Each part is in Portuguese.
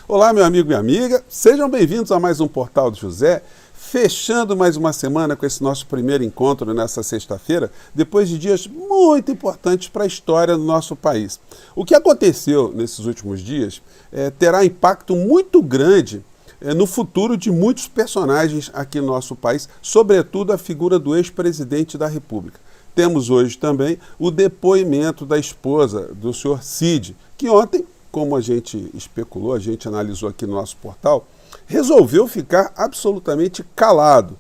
Olá, meu amigo e amiga, sejam bem-vindos a mais um Portal do José, fechando mais uma semana com esse nosso primeiro encontro nessa sexta-feira, depois de dias muito importantes para a história do nosso país. O que aconteceu nesses últimos dias terá impacto muito grande no futuro de muitos personagens aqui no nosso país, sobretudo a figura do ex-presidente da República. Temos hoje também o depoimento da esposa do senhor Cid, que ontem, como a gente especulou, a gente analisou aqui no nosso portal, resolveu ficar absolutamente calado.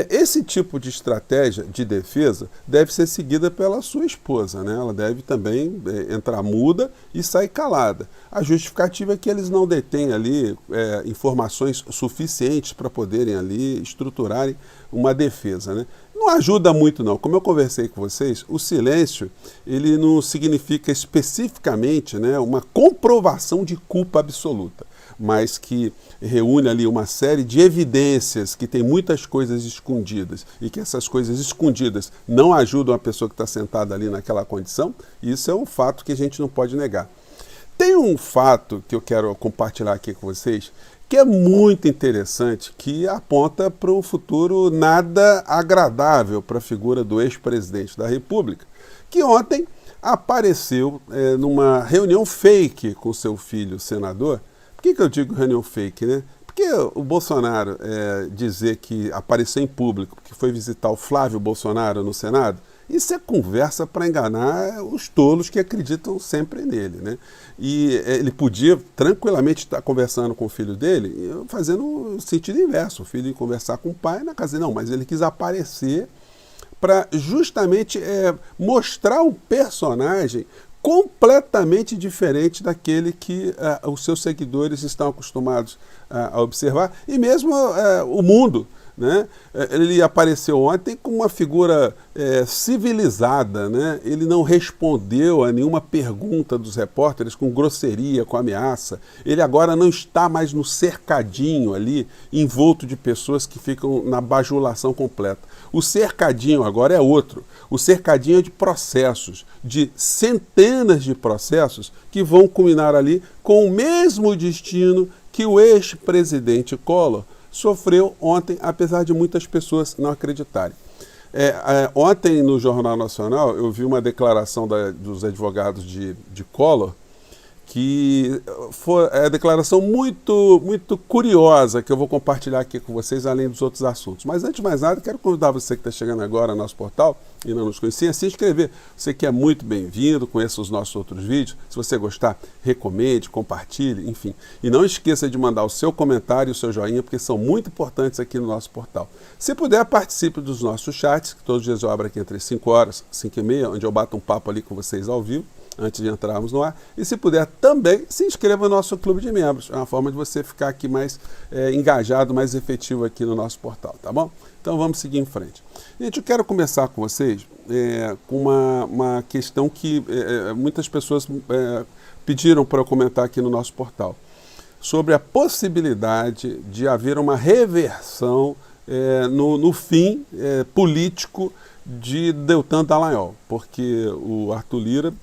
Esse tipo de estratégia de defesa deve ser seguida pela sua esposa, né? Ela deve também entrar muda e sair calada. A justificativa é que eles não detêm ali informações suficientes para poderem ali estruturarem uma defesa, né? Não ajuda muito não. Como eu conversei com vocês, o silêncio ele não significa especificamente, né, uma comprovação de culpa absoluta, mas que reúne ali uma série de evidências que tem muitas coisas escondidas e que essas coisas escondidas não ajudam a pessoa que está sentada ali naquela condição. Isso é um fato que a gente não pode negar. Tem um fato que eu quero compartilhar aqui com vocês que é muito interessante, que aponta para um futuro nada agradável para a figura do ex-presidente da República, que ontem apareceu numa reunião fake com seu filho, senador. Por que eu digo reunião fake, né? Porque o Bolsonaro dizer que apareceu em público, que foi visitar o Flávio Bolsonaro no Senado, isso é conversa para enganar os tolos que acreditam sempre nele, né? E ele podia tranquilamente estar conversando com o filho dele, fazendo o sentido inverso, o filho ia conversar com o pai na casa dele. Não, mas ele quis aparecer para justamente mostrar um personagem completamente diferente daquele que os seus seguidores estão acostumados a observar, e mesmo o mundo, né? Ele apareceu ontem com uma figura civilizada, né? Ele não respondeu a nenhuma pergunta dos repórteres com grosseria, com ameaça. Ele agora não está mais no cercadinho ali, envolto de pessoas que ficam na bajulação completa. O cercadinho agora é outro. O cercadinho é de processos, de centenas de processos que vão culminar ali com o mesmo destino que o ex-presidente Collor sofreu ontem, apesar de muitas pessoas não acreditarem. Ontem, no Jornal Nacional, eu vi uma declaração dos advogados de Collor, que foi a declaração muito curiosa, que eu vou compartilhar aqui com vocês, além dos outros assuntos. Mas, antes de mais nada, quero convidar você que está chegando agora ao nosso portal e não nos conhecia, a se inscrever. Você que é muito bem-vindo, conheça os nossos outros vídeos. Se você gostar, recomende, compartilhe, enfim. E não esqueça de mandar o seu comentário e o seu joinha, porque são muito importantes aqui no nosso portal. Se puder, participe dos nossos chats, que todos os dias eu abro aqui entre 5 horas e 5 e meia, onde eu bato um papo ali com vocês ao vivo, antes de entrarmos no ar. E se puder também, se inscreva no nosso clube de membros. É uma forma de você ficar aqui mais engajado, mais efetivo aqui no nosso portal, tá bom? Então vamos seguir em frente. Gente, eu quero começar com vocês com uma questão que muitas pessoas pediram para eu comentar aqui no nosso portal, sobre a possibilidade de haver uma reversão no fim político de Deltan Dallagnol, porque o Arthur Lira,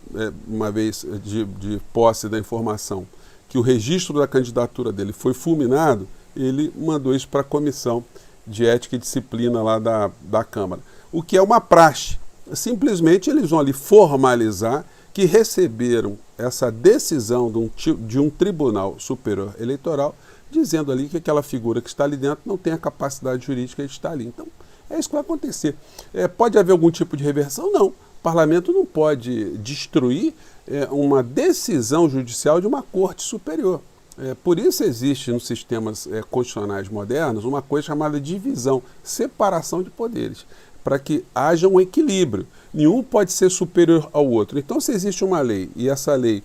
uma vez de posse da informação que o registro da candidatura dele foi fulminado, ele mandou isso para a Comissão de Ética e Disciplina lá da Câmara, o que é uma praxe. Simplesmente eles vão ali formalizar que receberam essa decisão de um Tribunal Superior Eleitoral, dizendo ali que aquela figura que está ali dentro não tem a capacidade jurídica de estar ali. Então, é isso que vai acontecer. Pode haver algum tipo de reversão? Não. O parlamento não pode destruir uma decisão judicial de uma corte superior. Por isso existe nos sistemas constitucionais modernos uma coisa chamada divisão, separação de poderes, para que haja um equilíbrio. Nenhum pode ser superior ao outro. Então, se existe uma lei e essa lei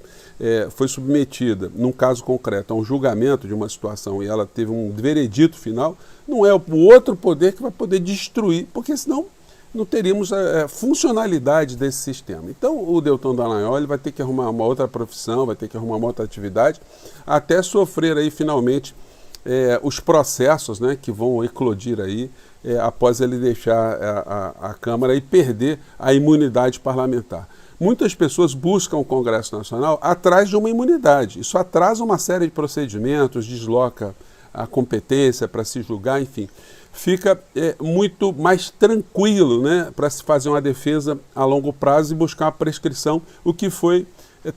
foi submetida, num caso concreto, a um julgamento de uma situação e ela teve um veredito final, não é o outro poder que vai poder destruir, porque senão não teríamos a funcionalidade desse sistema. Então, o Deltan Dallagnol ele vai ter que arrumar uma outra profissão, vai ter que arrumar uma outra atividade, até sofrer aí finalmente os processos, né, que vão eclodir aí após ele deixar a Câmara e perder a imunidade parlamentar. muitas pessoas buscam o Congresso Nacional atrás de uma imunidade. Isso atrasa uma série de procedimentos, desloca a competência para se julgar, enfim. Fica muito mais tranquilo, né, para se fazer uma defesa a longo prazo e buscar a prescrição, o que foi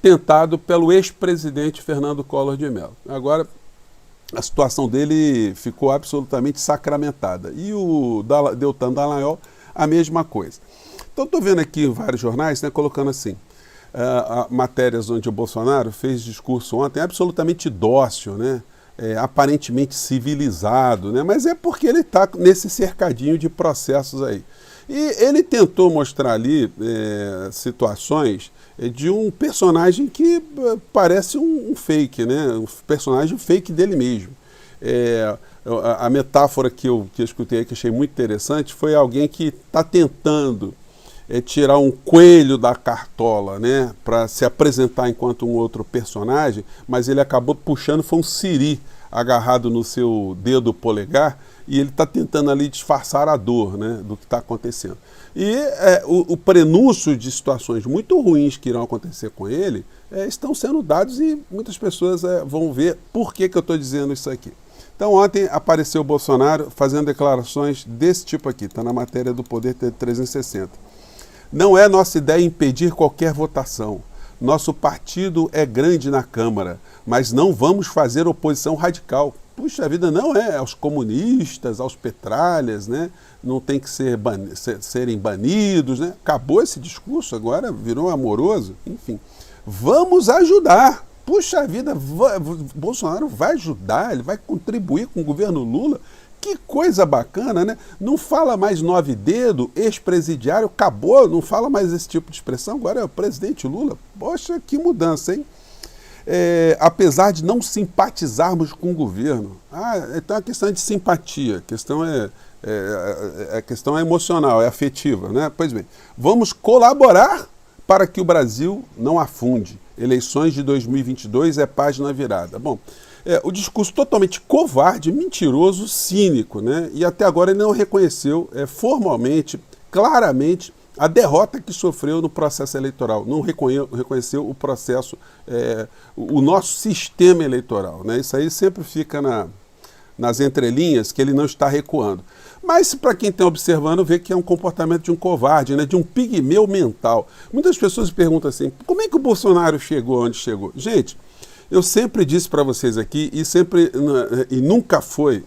tentado pelo ex-presidente Fernando Collor de Mello. Agora, a situação dele ficou absolutamente sacramentada. E o Deltan Dallagnol, a mesma coisa. Então, estou vendo aqui vários jornais, né, colocando assim, matérias onde o Bolsonaro fez discurso ontem absolutamente dócil, né, aparentemente civilizado, né, mas é porque ele está nesse cercadinho de processos aí. E ele tentou mostrar ali situações de um personagem que parece um fake, né? Um personagem fake dele mesmo. A metáfora que eu escutei, que achei muito interessante, foi alguém que está tentando tirar um coelho da cartola, né? Para se apresentar enquanto um outro personagem, mas ele acabou puxando, foi um siri agarrado no seu dedo polegar, e ele está tentando ali disfarçar a dor, né, do que está acontecendo. E o prenúncio de situações muito ruins que irão acontecer com ele estão sendo dados, e muitas pessoas vão ver por que eu estou dizendo isso aqui. Então ontem apareceu o Bolsonaro fazendo declarações desse tipo aqui, está na matéria do Poder 360. Não é nossa ideia impedir qualquer votação. Nosso partido é grande na Câmara, mas não vamos fazer oposição radical. Puxa vida, não é aos comunistas, aos petralhas, né? Não tem que serem banidos, né? Acabou esse discurso, agora virou amoroso, enfim. Vamos ajudar. Puxa vida, Bolsonaro vai ajudar, ele vai contribuir com o governo Lula. Que coisa bacana, né? Não fala mais nove dedo, ex-presidiário, acabou, não fala mais esse tipo de expressão, agora é o presidente Lula. Poxa, que mudança, hein? Apesar de não simpatizarmos com o governo. Então a questão é de simpatia, a questão é emocional, é afetiva, né? Pois bem, vamos colaborar para que o Brasil não afunde. Eleições de 2022 é página virada. Bom, o discurso totalmente covarde, mentiroso, cínico, né? E até agora ele não reconheceu formalmente, claramente, a derrota que sofreu no processo eleitoral. Não reconheceu o processo, o nosso sistema eleitoral, né? Isso aí sempre fica nas entrelinhas, que ele não está recuando. Mas para quem está observando, vê que é um comportamento de um covarde, né? De um pigmeu mental. Muitas pessoas perguntam assim, como é que o Bolsonaro chegou onde chegou? Gente, eu sempre disse para vocês aqui, e nunca foi,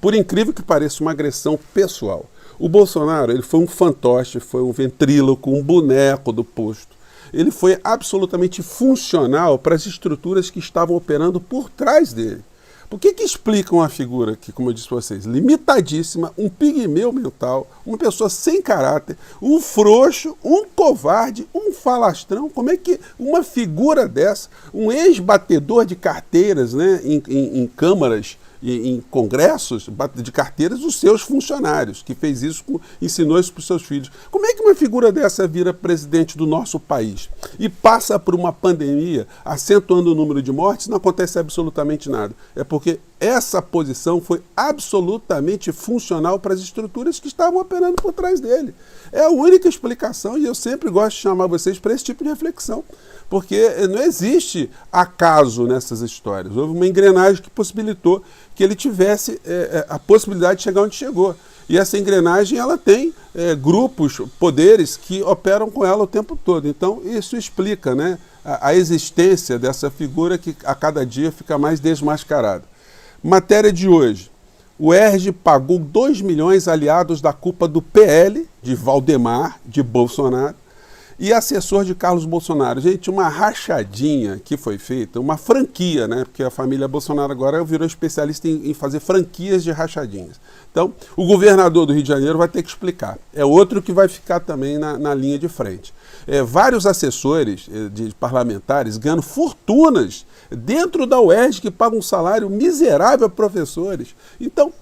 por incrível que pareça, uma agressão pessoal. O Bolsonaro, ele foi um fantoche, foi um ventríloco, um boneco do posto. Ele foi absolutamente funcional para as estruturas que estavam operando por trás dele. Por que explica uma figura que, como eu disse para vocês, limitadíssima, um pigmeu mental, uma pessoa sem caráter, um frouxo, um covarde, um falastrão? Como é que uma figura dessa, um ex-batedor de carteiras, né, em câmaras, em congressos de carteiras dos seus funcionários, que fez isso, ensinou isso para os seus filhos. Como é que uma figura dessa vira presidente do nosso país e passa por uma pandemia, acentuando o número de mortes, não acontece absolutamente nada? É porque essa posição foi absolutamente funcional para as estruturas que estavam operando por trás dele. É a única explicação, e eu sempre gosto de chamar vocês para esse tipo de reflexão, porque não existe acaso nessas histórias. Houve uma engrenagem que possibilitou que ele tivesse a possibilidade de chegar onde chegou. E essa engrenagem, ela tem grupos, poderes que operam com ela o tempo todo. Então, isso explica, né, a existência dessa figura que a cada dia fica mais desmascarada. Matéria de hoje. O ERJ pagou 2 milhões aliados da culpa do PL, de Valdemar, de Bolsonaro, e assessor de Carlos Bolsonaro. Gente, uma rachadinha que foi feita, uma franquia, né? Porque a família Bolsonaro agora virou especialista em fazer franquias de rachadinhas. Então, o governador do Rio de Janeiro vai ter que explicar. É outro que vai ficar também na linha de frente. Vários assessores de parlamentares ganhando fortunas dentro da UERJ, que pagam um salário miserável a professores. Então,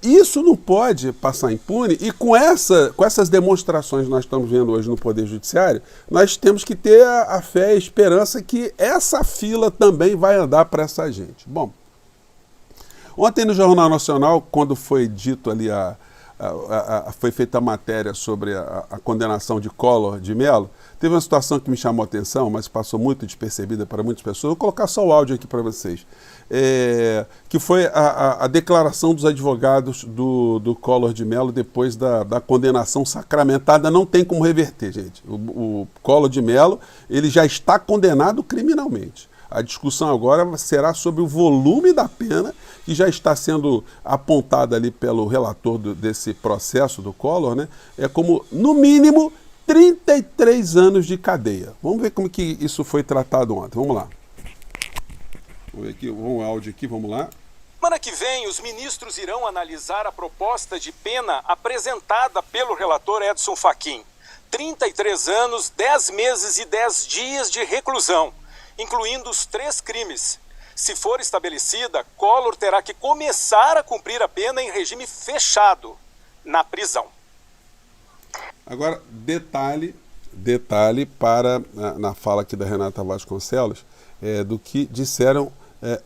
isso não pode passar impune, e com essas demonstrações que nós estamos vendo hoje no Poder Judiciário, nós temos que ter a fé e a esperança que essa fila também vai andar para essa gente. Bom, ontem no Jornal Nacional, quando foi dito ali foi feita a matéria sobre a condenação de Collor de Mello, teve uma situação que me chamou a atenção, mas passou muito despercebida para muitas pessoas. Vou colocar só o áudio aqui para vocês. Que foi a declaração dos advogados do Collor de Mello depois da condenação sacramentada. Não tem como reverter, gente. O Collor de Mello, ele já está condenado criminalmente. A discussão agora será sobre o volume da pena que já está sendo apontada ali pelo relator desse processo do Collor, né? É como, no mínimo, 33 anos de cadeia. Vamos ver como que isso foi tratado ontem. Vamos lá. Vamos ver aqui, vamos áudio aqui, vamos lá. Semana que vem, os ministros irão analisar a proposta de pena apresentada pelo relator Edson Fachin. 33 anos, 10 meses e 10 dias de reclusão, incluindo os 3 crimes. Se for estabelecida, Collor terá que começar a cumprir a pena em regime fechado, na prisão. Agora, detalhe para, na fala aqui da Renata Vasconcelos, do que disseram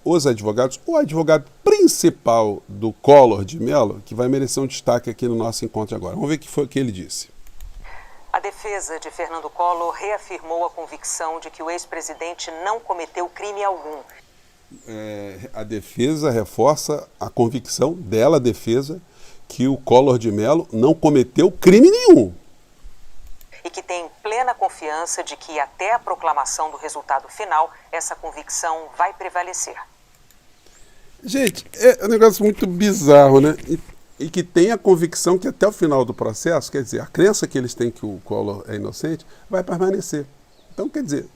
os advogados, o advogado principal do Collor de Mello, que vai merecer um destaque aqui no nosso encontro agora. Vamos ver o que foi que ele disse. A defesa de Fernando Collor reafirmou a convicção de que o ex-presidente não cometeu crime algum. A defesa reforça a convicção dela, a defesa, que o Collor de Mello não cometeu crime nenhum. E que tem plena confiança de que até a proclamação do resultado final, essa convicção vai prevalecer. Gente, é um negócio muito bizarro, né? E que tem a convicção que até o final do processo, quer dizer, a crença que eles têm que o Collor é inocente, vai permanecer. Então, quer dizer,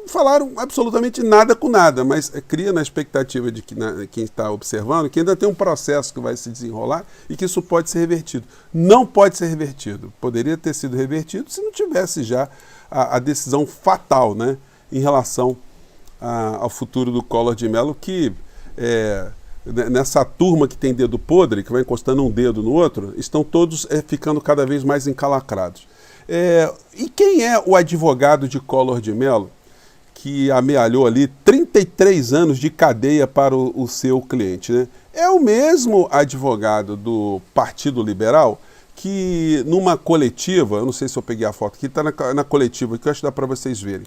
não falaram absolutamente nada com nada, mas cria na expectativa de que quem está observando que ainda tem um processo que vai se desenrolar e que isso pode ser revertido. Não pode ser revertido. Poderia ter sido revertido se não tivesse já a decisão fatal, né, em relação ao futuro do Collor de Mello, que nessa turma que tem dedo podre, que vai encostando um dedo no outro, estão todos ficando cada vez mais encalacrados. E quem é o advogado de Collor de Mello que amealhou ali 33 anos de cadeia para o seu cliente, né? É o mesmo advogado do Partido Liberal que numa coletiva, eu não sei se eu peguei a foto aqui, está na coletiva, que eu acho que dá para vocês verem.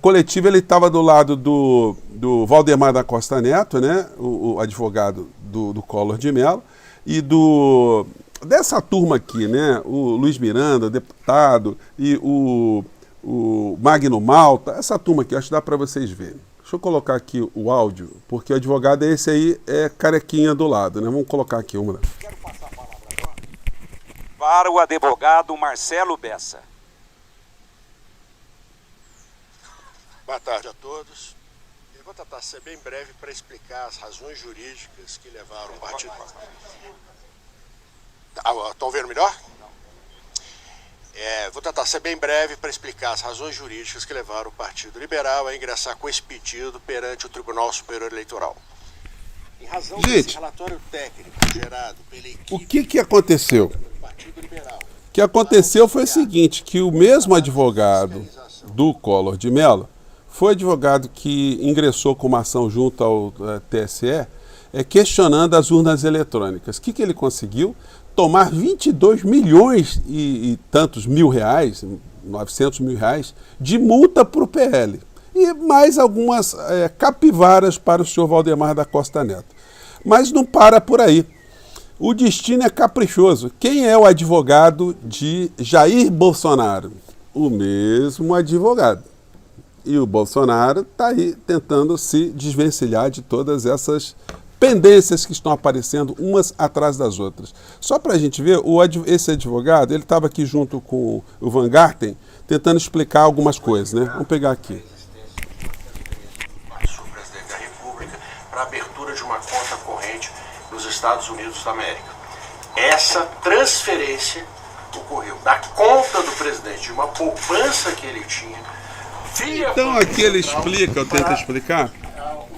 Coletiva, ele estava do lado do Valdemar da Costa Neto, né? O advogado do Collor de Mello, e dessa turma aqui, né? O Luiz Miranda, deputado, e o Magno Malta, essa turma aqui, acho que dá para vocês verem. Deixa eu colocar aqui o áudio, porque o advogado é esse aí, carequinha do lado, né? Vamos colocar aqui uma. Quero passar a palavra agora para o advogado Marcelo Bessa. Boa tarde a todos. Eu vou tentar ser bem breve para explicar as razões jurídicas que levaram o partido... Estão vendo melhor? Vou tentar ser bem breve para explicar as razões jurídicas que levaram o Partido Liberal a ingressar com esse pedido perante o Tribunal Superior Eleitoral. Em razão desse relatório técnico gerado pela equipe... O que aconteceu? do Partido Liberal... O que aconteceu foi o seguinte, que o mesmo advogado do Collor de Mello foi advogado que ingressou com uma ação junto ao TSE, questionando as urnas eletrônicas. O que ele conseguiu? Tomar 22 milhões e tantos mil reais, 900 mil reais, de multa para o PL. E mais algumas capivaras para o senhor Valdemar da Costa Neto. Mas não para por aí. O destino é caprichoso. Quem é o advogado de Jair Bolsonaro? O mesmo advogado. E o Bolsonaro está aí tentando se desvencilhar de todas essas pendências que estão aparecendo umas atrás das outras. Só para a gente ver, esse advogado, ele estava aqui junto com o Van Garten, tentando explicar algumas coisas, né? Vamos pegar aqui. O presidente da República para a abertura de uma conta corrente nos Estados Unidos da América. Essa transferência ocorreu da conta do presidente, de uma poupança que ele tinha. Então aqui ele explica, eu tento explicar,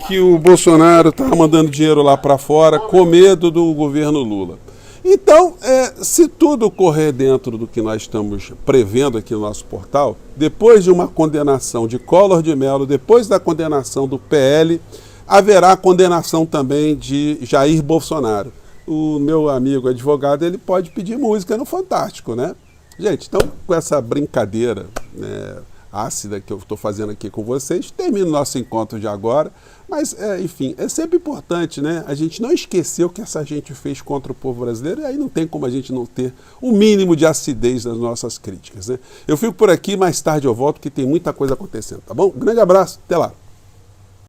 que o Bolsonaro estava mandando dinheiro lá para fora com medo do governo Lula. Então, se tudo correr dentro do que nós estamos prevendo aqui no nosso portal, depois de uma condenação de Collor de Mello, depois da condenação do PL, haverá condenação também de Jair Bolsonaro. o meu amigo advogado, ele pode pedir música no Fantástico, né? Gente, então com essa brincadeira, né, ácida que eu estou fazendo aqui com vocês, termina o nosso encontro de agora, mas enfim, é sempre importante, né, a gente não esquecer o que essa gente fez contra o povo brasileiro, e aí não tem como a gente não ter o mínimo de acidez nas nossas críticas, né? Eu fico por aqui, mais tarde eu volto, porque tem muita coisa acontecendo, tá bom? Um grande abraço, até lá!